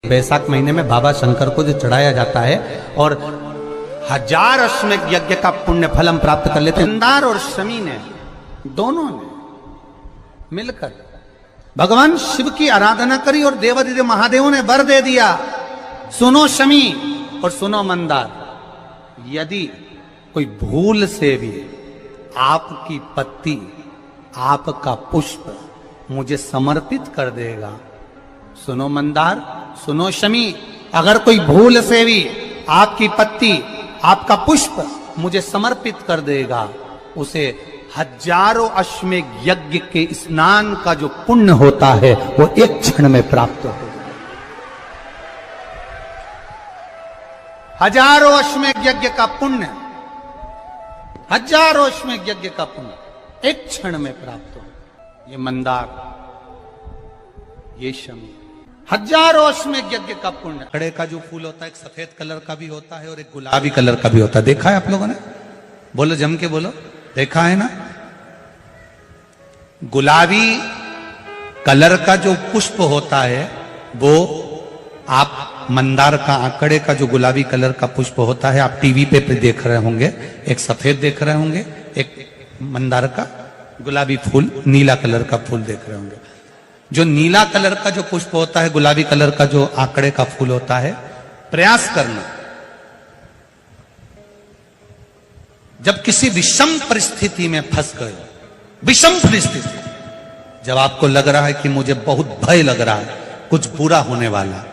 वैशाख महीने में बाबा शंकर को जो चढ़ाया जाता है और 1000 अश्वमेध यज्ञ का पुण्य फल हम प्राप्त कर लेते हैं। मंदार और शमी ने दोनों ने मिलकर भगवान शिव की आराधना करी और देवादिदेव महादेव ने वर दे दिया, सुनो शमी और सुनो मंदार, यदि कोई भूल से भी आपकी पत्ती आपका पुष्प मुझे समर्पित कर देगा, सुनो मंदार सुनो शमी, अगर कोई भूल से भी आपकी पत्ती आपका पुष्प मुझे समर्पित कर देगा, उसे 1000 अश्वमेध यज्ञ के स्नान का जो पुण्य होता है वो एक क्षण में प्राप्त हो जाए। 1000 अश्वमेध यज्ञ का पुण्य, 1000 अश्वमेध यज्ञ का पुण्य एक क्षण में प्राप्त हो। ये मंदार, ये शमी, 1000 अश्वमेध यज्ञ का पुण्य। कड़े का जो फूल होता है एक सफेद कलर का भी होता है और एक गुलाबी कलर का भी होता है। देखा है आप लोगों ने? बोलो, जम के बोलो, देखा है ना? गुलाबी कलर का जो पुष्प होता है वो आप मंदार का, आंकड़े का जो गुलाबी कलर का पुष्प होता है आप टीवी पे देख रहे होंगे, एक सफेद देख रहे होंगे, एक मंदार का गुलाबी फूल, नीला कलर का फूल देख रहे होंगे। जो नीला कलर का जो पुष्प होता है, गुलाबी कलर का जो आंकड़े का फूल होता है, प्रयास करना जब किसी विषम परिस्थिति में फंस गए, विषम परिस्थिति, जब आपको लग रहा है कि मुझे बहुत भय लग रहा है, कुछ बुरा होने वाला,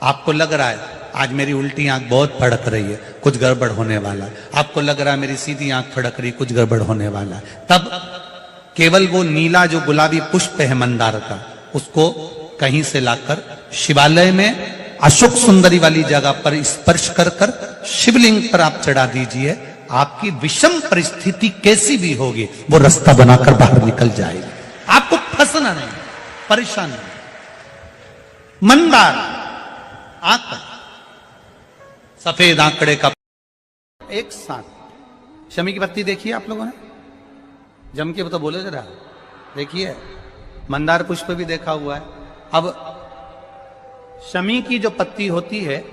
आपको लग रहा है आज मेरी उल्टी आंख बहुत फड़क रही है, कुछ गड़बड़ होने वाला, आपको लग रहा है मेरी सीधी आंख फड़क रही, कुछ गड़बड़ होने वाला, तब केवल वो नीला जो गुलाबी पुष्प है मंदार का, उसको कहीं से लाकर शिवालय में अशोक सुंदरी वाली जगह पर स्पर्श कर कर शिवलिंग पर आप चढ़ा दीजिए। आपकी विषम परिस्थिति कैसी भी होगी वो रास्ता बनाकर बाहर निकल जाएगी, आपको फंसना नहीं, परेशान नहीं। मंदार आंकड़ा, सफेद आंकड़े का एक साथ। शमी की पत्ती देखिए आप लोगों ने, जम के तो बोले जरा, देखिए मंदार पुष्प भी देखा हुआ है। अब शमी की जो पत्ती होती है,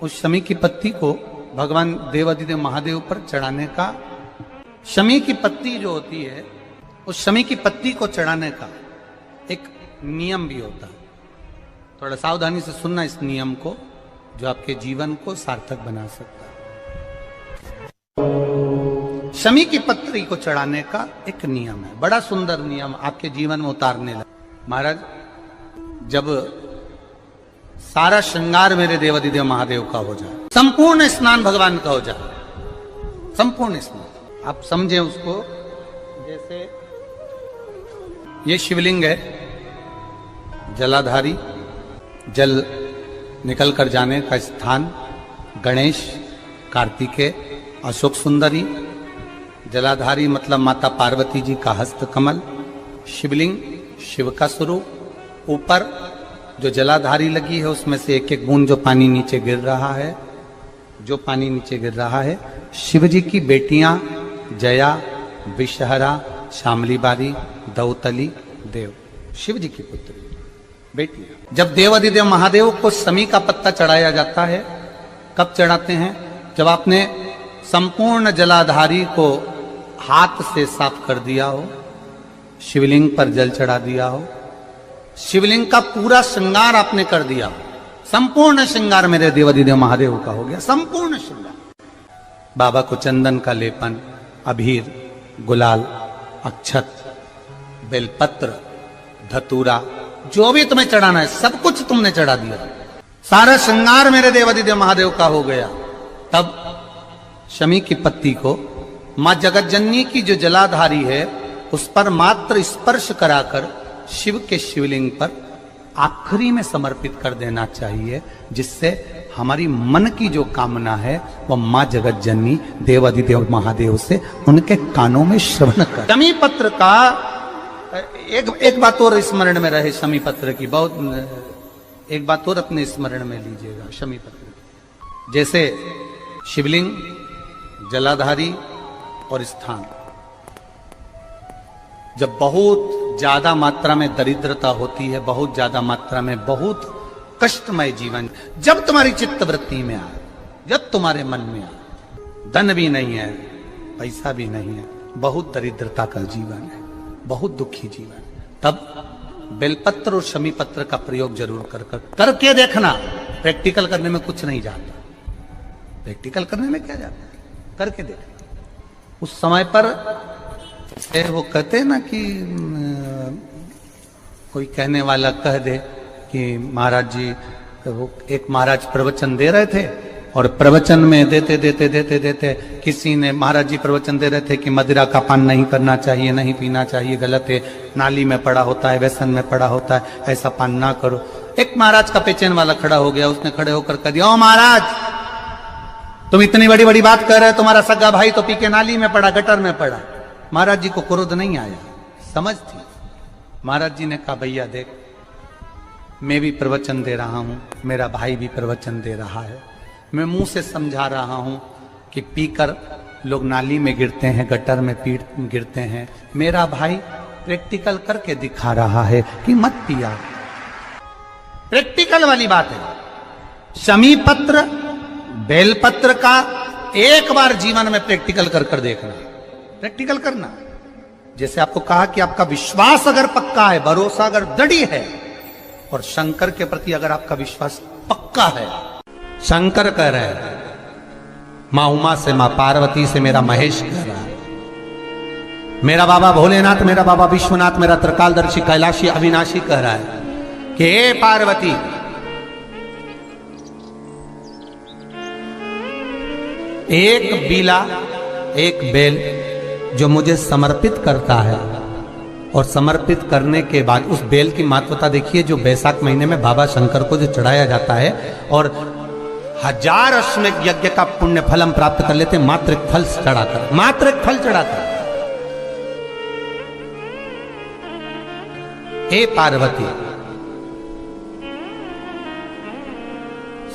उस शमी की पत्ती को भगवान देवादिदेव महादेव पर चढ़ाने का, शमी की पत्ती जो होती है उस शमी की पत्ती को चढ़ाने का एक नियम भी होता है। थोड़ा सावधानी से सुनना इस नियम को, जो आपके जीवन को सार्थक बना सकता है। शमी की पत्री को चढ़ाने का एक नियम है, बड़ा सुंदर नियम, आपके जीवन में उतारने लगा। महाराज, जब सारा श्रृंगार मेरे देवादिदेव महादेव का हो जाए, संपूर्ण स्नान भगवान का हो जाए, संपूर्ण स्नान, आप समझे उसको, जैसे ये शिवलिंग है, जलाधारी, जल निकल कर जाने का स्थान, गणेश, कार्तिकेय, अशोक सुंदरी, जलाधारी मतलब माता पार्वती जी का हस्त कमल, शिवलिंग शिव का स्वरूप, ऊपर जो जलाधारी लगी है उसमें से एक एक बूंद जो पानी नीचे गिर रहा है, जो पानी नीचे गिर रहा है, शिव जी की बेटियां जया, विषहरा, शामली बारी, दौतली, देव, शिव जी की पुत्री बेटियां। जब देवादिदेव महादेव को शमी का पत्ता चढ़ाया जाता है, कब चढ़ाते हैं? जब आपने संपूर्ण जलाधारी को हाथ से साफ कर दिया हो, शिवलिंग पर जल चढ़ा दिया हो, शिवलिंग का पूरा श्रृंगार आपने कर दिया हो, संपूर्ण श्रृंगार मेरे देवादिदेव महादेव का हो गया, संपूर्ण श्रृंगार। बाबा को चंदन का लेपन, अबीर, गुलाल, अक्षत, बेलपत्र, धतूरा, जो भी तुम्हें चढ़ाना है सब कुछ तुमने चढ़ा दिया, सारा श्रृंगार मेरे देवादिदेव महादेव का हो गया। तब शमी की पत्ती को मां जगतजननी की जो जलाधारी है उस पर मात्र स्पर्श कराकर शिव के शिवलिंग पर आखिरी में समर्पित कर देना चाहिए, जिससे हमारी मन की जो कामना है वह मां जगतजननी देवादिदेव महादेव से उनके कानों में श्रवण कर। शमी पत्र का एक बात और स्मरण में रहे, शमी पत्र की बहुत एक बात और अपने स्मरण में लीजिएगा। शमी पत्र जैसे शिवलिंग, जलाधारी और स्थान, जब बहुत ज्यादा मात्रा में दरिद्रता होती है, बहुत ज्यादा मात्रा में बहुत कष्टमय जीवन। जब तुम्हारी चित्त वृत्ति में आए, जब तुम्हारे मन में आए, धन भी नहीं है, पैसा भी नहीं है, बहुत दरिद्रता का जीवन है, बहुत दुखी जीवन, तब बेलपत्र और शमी पत्र का प्रयोग जरूर करके देखना। प्रैक्टिकल करने में कुछ नहीं जाता, प्रैक्टिकल करने में क्या जाता है, करके देखना। उस समय पर वो कहते हैं ना कि कोई कहने वाला कह दे कि महाराज जी, वो एक महाराज प्रवचन दे रहे थे और प्रवचन में देते देते देते देते किसी ने, महाराज जी प्रवचन दे रहे थे कि मदिरा का पान नहीं करना चाहिए, नहीं पीना चाहिए, गलत है, नाली में पड़ा होता है, व्यसन में पड़ा होता है, ऐसा पान ना करो। एक महाराज का पेचेन वाला खड़ा हो गया, उसने खड़े होकर कह दिया, ओ महाराज तुम इतनी बड़ी बड़ी बात कर रहे हो, तुम्हारा सगा भाई तो पी के नाली में पड़ा, गटर में पड़ा। महाराज जी को क्रोध नहीं आया, समझ थी। महाराज जी ने कहा, भैया देख, मैं भी प्रवचन दे रहा हूं, मेरा भाई भी प्रवचन दे रहा है, मैं मुंह से समझा रहा हूं कि पीकर लोग नाली में गिरते हैं, गटर में गिरते हैं, मेरा भाई प्रैक्टिकल करके दिखा रहा है कि मत पिया। प्रैक्टिकल वाली बात है। शमी पत्र बेलपत्र का एक बार जीवन में प्रैक्टिकल कर देखना, प्रैक्टिकल करना। जैसे आपको कहा कि आपका विश्वास अगर पक्का है, भरोसा अगर दृढ़ है, और शंकर के प्रति अगर आपका विश्वास पक्का है, शंकर कह रहे हैं, मां उमा से, मां पार्वती से, मेरा महेश कह रहा है, मेरा बाबा भोलेनाथ, मेरा बाबा विश्वनाथ, मेरा त्रिकालदर्शी कैलाशी अविनाशी कह रहा है कि हे पार्वती, एक बीला, एक बेल जो मुझे समर्पित करता है, और समर्पित करने के बाद उस बेल की महत्वता देखिए, जो बैसाख महीने में बाबा शंकर को जो चढ़ाया जाता है, और 1000 अश्वमेध यज्ञ का पुण्य फल हम प्राप्त कर लेते हैं मात्र एक फल चढ़ाकर, मात्र एक फल चढ़ाकर। हे पार्वती,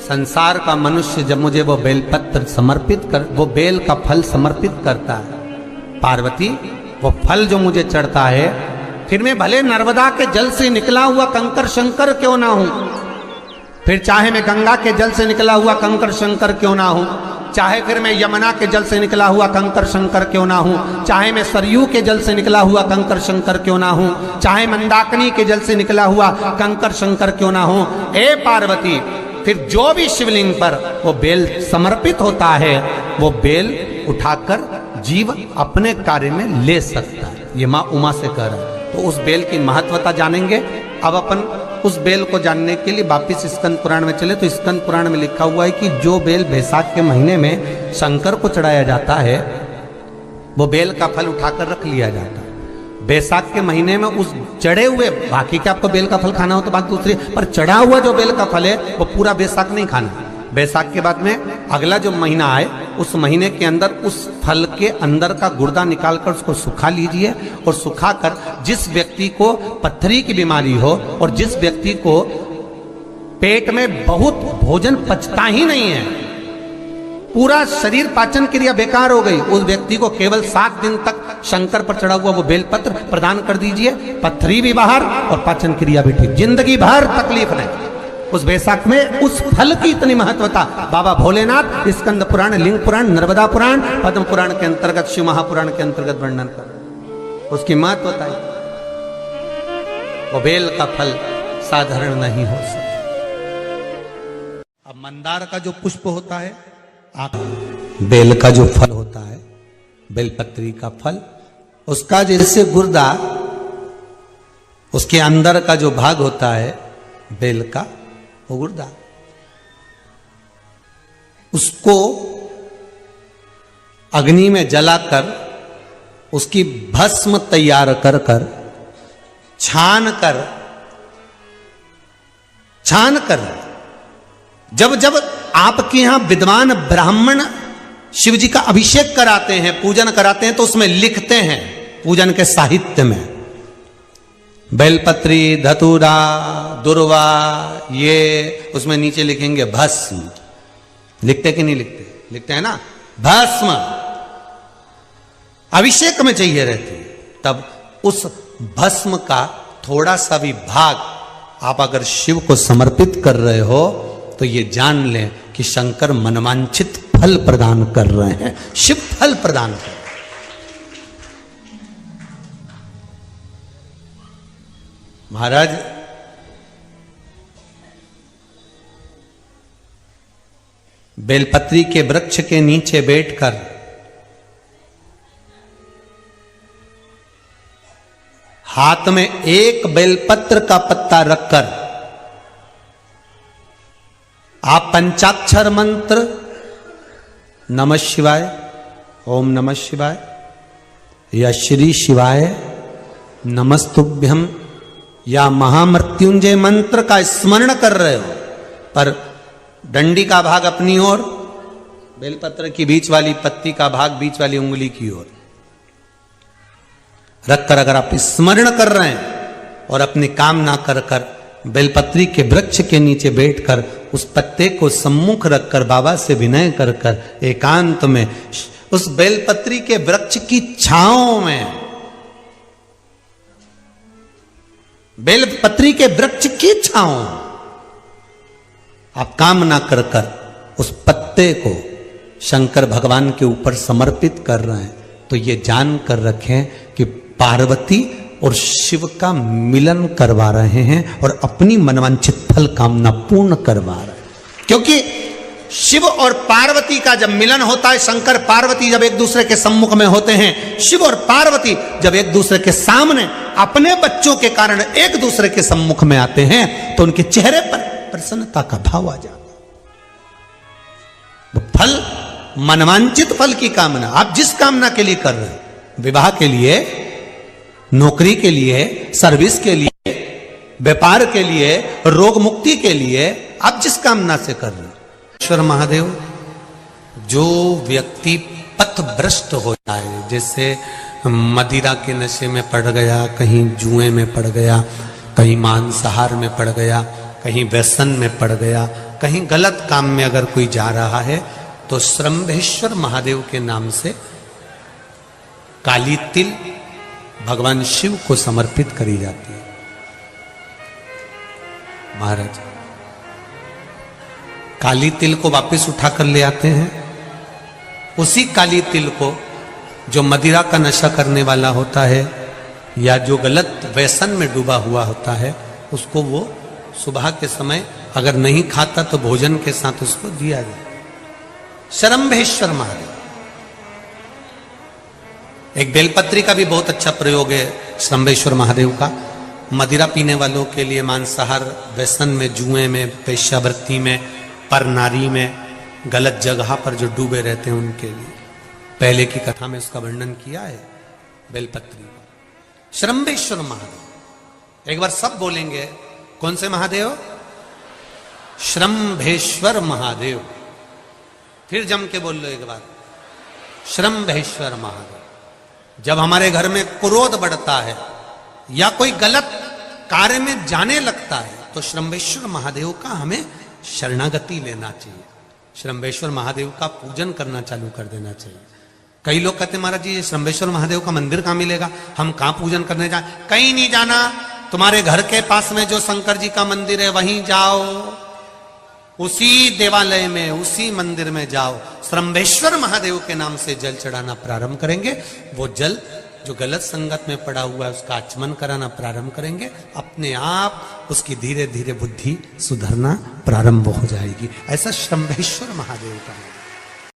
संसार का मनुष्य जब मुझे वो बेलपत्र समर्पित कर, वो बेल का फल समर्पित करता है, पार्वती वो फल जो मुझे चढ़ता है, फिर मैं भले नर्मदा के जल से निकला हुआ कंकर शंकर क्यों ना हूं, फिर चाहे मैं गंगा के जल से निकला हुआ कंकर शंकर क्यों ना हूं, चाहे फिर मैं यमुना के जल से निकला हुआ कंकर शंकर क्यों ना हूं, चाहे मैं सरयू के जल से निकला हुआ कंकर शंकर क्यों ना हूं, चाहे मंदाकिनी के जल से निकला हुआ कंकर शंकर क्यों ना हूं, हे पार्वती, फिर जो भी शिवलिंग पर वो बेल समर्पित होता है, वो बेल उठाकर जीव अपने कार्य में ले सकता है। ये मां उमा से कह रहा है। तो उस बेल की महत्वता जानेंगे। अब अपन उस बेल को जानने के लिए वापिस स्कंद पुराण में चले, तो स्कंद पुराण में लिखा हुआ है कि जो बेल बैसाख के महीने में शंकर को चढ़ाया जाता है, वो बेल का फल उठाकर रख लिया जाता है। बैसाख के महीने में उस चढ़े हुए, बाकी के आपको बेल का फल खाना हो तो बात दूसरी, पर चढ़ा हुआ जो बेल का फल है वो पूरा बैसाख नहीं खाना। बैसाख के बाद में अगला जो महीना आए, उस महीने के अंदर उस फल के अंदर का गुर्दा निकालकर उसको सुखा लीजिए, और सुखाकर जिस व्यक्ति को पथरी की बीमारी हो और जिस व्यक्ति को पेट में बहुत भोजन पचता ही नहीं है, पूरा शरीर पाचन क्रिया बेकार हो गई, उस व्यक्ति को केवल 7 दिन तक शंकर पर चढ़ा हुआ वो बेलपत्र प्रदान कर दीजिए। पथरी भी बाहर और पाचन क्रिया भी ठीक, जिंदगी भर तकलीफ नहीं। उस बैसाख में उस फल की इतनी महत्वता बाबा भोलेनाथ स्कंद पुराण, लिंग पुराण, नर्मदा पुराण, पद्म पुराण के अंतर्गत, शिव महापुराण के अंतर्गत वर्णन कर, उसकी महत्वता है। वो बेल का फल साधारण नहीं हो सकता। अब मंदार का जो पुष्प होता है, बेल का जो फल होता है, बेलपत्री का फल, उसका जैसे गुर्दा, उसके अंदर का जो भाग होता है बेल का, वो गुर्दा, उसको अग्नि में जलाकर उसकी भस्म तैयार कर छान कर जब जब आपके यहां विद्वान ब्राह्मण शिव जी का अभिषेक कराते हैं, पूजन कराते हैं, तो उसमें लिखते हैं पूजन के साहित्य में, बेलपत्री, धतूरा, दुर्वा, ये उसमें नीचे लिखेंगे भस्म। लिखते कि नहीं लिखते? लिखते हैं ना, भस्म अभिषेक में चाहिए रहती है। तब उस भस्म का थोड़ा सा भी भाग आप अगर शिव को समर्पित कर रहे हो तो ये जान लें कि शंकर मनवांछित फल प्रदान कर रहे हैं, शिव फल प्रदान कर रहे हैं। महाराज बेलपत्री के वृक्ष के नीचे बैठकर हाथ में एक बेलपत्र का पत्ता रखकर आप पंचाक्षर मंत्र नमः शिवाय, ओम नमः शिवाय या श्री शिवाय नमस्तुभ्यम या महामृत्युंजय मंत्र का स्मरण कर रहे हो, पर डंडी का भाग अपनी ओर, बेलपत्र की बीच वाली पत्ती का भाग बीच वाली उंगली की ओर रखकर अगर आप स्मरण कर रहे हैं और अपनी कामना कर कर बेलपत्री के वृक्ष के नीचे बैठकर उस पत्ते को सम्मुख रखकर बाबा से विनय कर कर एकांत में उस बेलपत्री के वृक्ष की छांव में, बेलपत्री के वृक्ष की छांव आप कामना कर कर उस पत्ते को शंकर भगवान के ऊपर समर्पित कर रहे हैं, तो ये जान कर रखें कि पार्वती और शिव का मिलन करवा रहे हैं और अपनी मनवांछित फल कामना पूर्ण करवा रहे हैं। क्योंकि शिव और पार्वती का जब मिलन होता है, शंकर पार्वती जब एक दूसरे के सम्मुख में होते हैं, शिव और पार्वती जब एक दूसरे के सामने अपने बच्चों के कारण एक दूसरे के सम्मुख में आते हैं, तो उनके चेहरे पर प्रसन्नता का भाव आ जाता है। फल, मनवांचित फल की कामना आप जिस कामना के लिए कर रहे हैं, विवाह के लिए, नौकरी के लिए, सर्विस के लिए, व्यापार के लिए, रोग मुक्ति के लिए, आप जिस कामना से कर रहे हैं, ईश्वर महादेव, जो व्यक्ति पथ भ्रष्ट होता है, जैसे मदिरा के नशे में पड़ गया, कहीं जुए में पड़ गया, कहीं मांसाहार में पड़ गया, कहीं व्यसन में पड़ गया, कहीं गलत काम में अगर कोई जा रहा है, तो श्रंभेश्वर महादेव के नाम से काली तिल भगवान शिव को समर्पित करी जाती है। महाराज काली तिल को वापस उठाकर ले आते हैं, उसी काली तिल को जो मदिरा का नशा करने वाला होता है या जो गलत व्यसन में डूबा हुआ होता है, उसको वो सुबह के समय अगर नहीं खाता तो भोजन के साथ उसको दिया जाए। श्रंभेश्वर महादेव, एक बेलपत्री का भी बहुत अच्छा प्रयोग है श्रंभेश्वर महादेव का, मदिरा पीने वालों के लिए, मांसाहार, व्यसन में, जुए में, पेशावृत्ति में, पर नारी में, गलत जगह पर जो डूबे रहते हैं उनके लिए। पहले की कथा में उसका वर्णन किया है बेलपत्री का। श्रंभेश्वर महादेव, एक बार सब बोलेंगे, कौन से महादेव? श्रंभेश्वर महादेव। फिर जम के बोल लो एक बार, श्रंभेश्वर महादेव। जब हमारे घर में क्रोध बढ़ता है या कोई गलत कार्य में जाने लगता है, तो श्रंभेश्वर महादेव का हमें शरणागति लेना चाहिए, श्रंभेश्वर महादेव का पूजन करना चालू कर देना चाहिए। कई लोग कहते महाराज जी, श्रंभेश्वर महादेव का मंदिर कहाँ मिलेगा, हम कहाँ पूजन करने जाए? कहीं नहीं जाना, तुम्हारे घर के पास में जो शंकर जी का मंदिर है वहीं जाओ, उसी देवालय में, उसी मंदिर में जाओ, श्रंभेश्वर महादेव के नाम से जल चढ़ाना प्रारंभ करेंगे। वो जल जो गलत संगत में पड़ा हुआ है उसका आचमन कराना प्रारंभ करेंगे, अपने आप उसकी धीरे धीरे बुद्धि सुधरना प्रारंभ हो जाएगी। ऐसा श्रंभेश्वर महादेव का है।